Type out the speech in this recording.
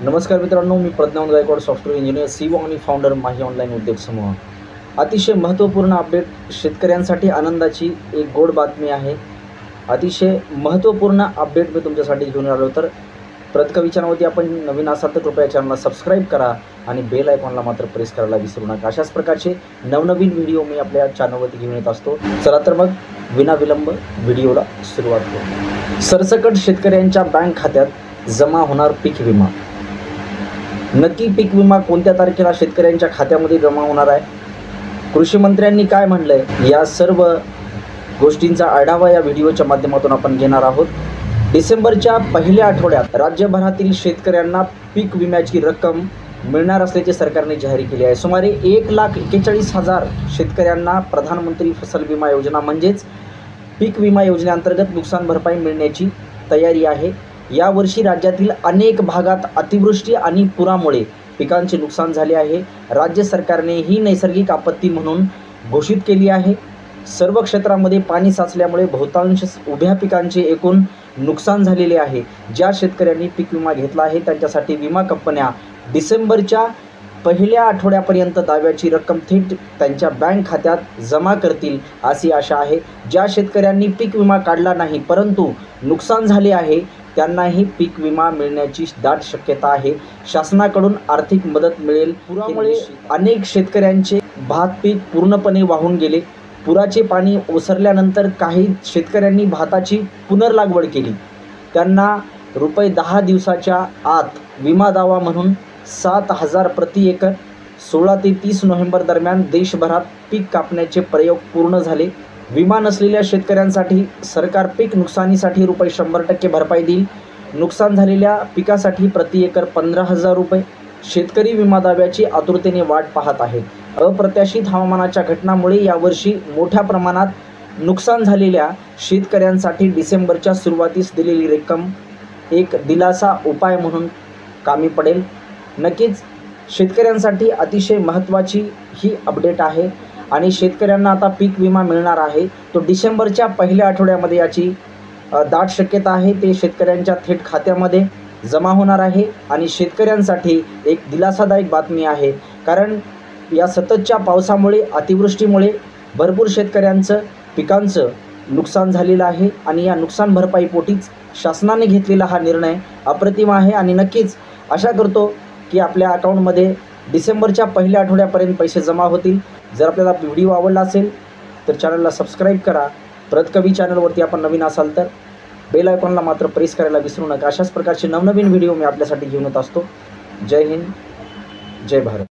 नमस्कार मित्रांनो, मी प्रज्ञावंत Gaikwad, software engineer, CEO आणि फाउंडर माही ऑनलाईन उद्योग समूह. अतिशय महत्त्वपूर्ण अपडेट, शेतकऱ्यांसाठी आनंदाची एक गोड बातमी आहे. अतिशय महत्त्वपूर्ण अपडेट मी तुमच्यासाठी घेऊन आलो. तर प्रतकवी चॅनलवरती आपण नवीन असाल तर कृपया चॅनलला सबस्क्राईब करा आणि बेल आयकॉनला मात्र प्रेस करायला विसरू नका. अशाच प्रकारचे नवनवीन व्हिडिओ मी आपल्या चॅनलवरती घेऊन येत असतो. चला तर मग विनाविलंब व्हिडिओला सुरुवात करू. सरसकट शेतकऱ्यांच्या बँक खात्यात जमा होणार पीक विमा. नक्की पीक विमा कोणत्या तारखेला शेतकऱ्यांच्या खात्यामध्ये जमा होणार आहे, कृषी मंत्र्यांनी काय म्हणलंय, या सर्व गोष्टींचा आढावा या व्हिडिओच्या माध्यमातून आपण घेणार आहोत. डिसेंबरच्या पहिल्या आठवड्यात राज्यभरातील शेतकऱ्यांना पीक विम्याची रक्कम मिळणार असल्याचे सरकारने जाहीर केले आहे. सुमारे 1,41,000 शेतकऱ्यांना प्रधानमंत्री फसल विमा योजना म्हणजेच पीक विमा योजनेअंतर्गत नुकसान भरपाई मिळण्याची तयारी आहे. यावर्षी राज्यातील अनेक भागात अतिवृष्टी आणि पुरामुळे पिकांचे नुकसान झाले आहे. राज्य सरकारने ही नैसर्गिक आपत्ती म्हणून घोषित केली आहे. सर्व क्षेत्रामध्ये पाणी साचल्यामुळे बहुतांश उभ्या पिकांचे एकूण नुकसान झालेले आहे. ज्या शेतकऱ्यांनी पीक विमा घेतला आहे त्यांच्यासाठी विमा कंपन्या डिसेंबरच्या पहिल्या आठवड्यापर्यंत दाव्याची रक्कम थेट त्यांच्या बँक खात्यात जमा करतील अशी आशा आहे. ज्या शेतकऱ्यांनी पीक विमा काढला नाही परंतु नुकसान झाले आहे त्यांनाही पीक विमा मिळण्याची दाट शक्यता आहे. शासनाकडून आर्थिक मदत मिळेल. पुरामुळे अनेक शेतकऱ्यांचे भात पीक पूर्णपणे वाहून गेले. पुराचे पाणी ओसरल्यानंतर काही शेतकऱ्यांनी भाताची पुनर्लागवड केली. त्यांना रुपये 10 दिवसाच्या आत विमा दावा म्हणून 7,000 प्रति एकर 16 ते 30 नोव्हेंबर दरम्यान देशभरात पीक कापण्याचे प्रयोग पूर्ण झाले. विमा नसलेल्या शेतकऱ्यांसाठी सरकार पीक नुकसानीसाठी रुपये 100% भरपाई देईल. नुकसान झालेल्या पिकासाठी प्रति एकर 15,000 रुपये. शेतकरी विमा दाव्याची आतुरतेने वाट पाहत आहेत. अप्रत्याशित हवामानाच्या घटनांमुळे यावर्षी मोठ्या प्रमाणात नुकसान झालेल्या शेतकऱ्यांसाठी डिसेंबरच्या सुरुवातीस दिलेली रक्कम एक दिलासा उपाय म्हणून कामी पडेल. नक्कीच शेतकऱ्यांसाठी अतिशय महत्त्वाची ही अपडेट आहे आणि शेतकऱ्यांना आता पीक विमा मिळणार आहे. तो डिसेंबरच्या पहिल्या आठवड्यामध्ये याची दाट शक्यता आहे. ते शेतकऱ्यांच्या थेट खात्यामध्ये जमा होणार आहे आणि शेतकऱ्यांसाठी एक दिलासादायक बातमी आहे. कारण या सततच्या पावसामुळे, अतिवृष्टीमुळे भरपूर शेतकऱ्यांचं पिकांचं नुकसान झालेलं आहे आणि या नुकसान भरपाईपोटीच शासनाने घेतलेला हा निर्णय अप्रतिम आहे. आणि नक्कीच आशा करतो की आपल्या अकाउंटमध्ये डिसेंबरच्या पहिल्या आठवड्यापर्यंत पैसे जमा होतील. जर आपल्याला व्हिडिओ आवडला असेल तर चॅनलला सबस्क्राईब करा. प्रतकवी चॅनलवरती आपण नवीन असाल तर बेल आयकॉनला मात्र प्रेस करायला विसरू नका. अशाच प्रकारचे नवनवीन व्हिडिओ मी आपल्यासाठी घेऊन येत असतो. जय हिंद, जय भारत.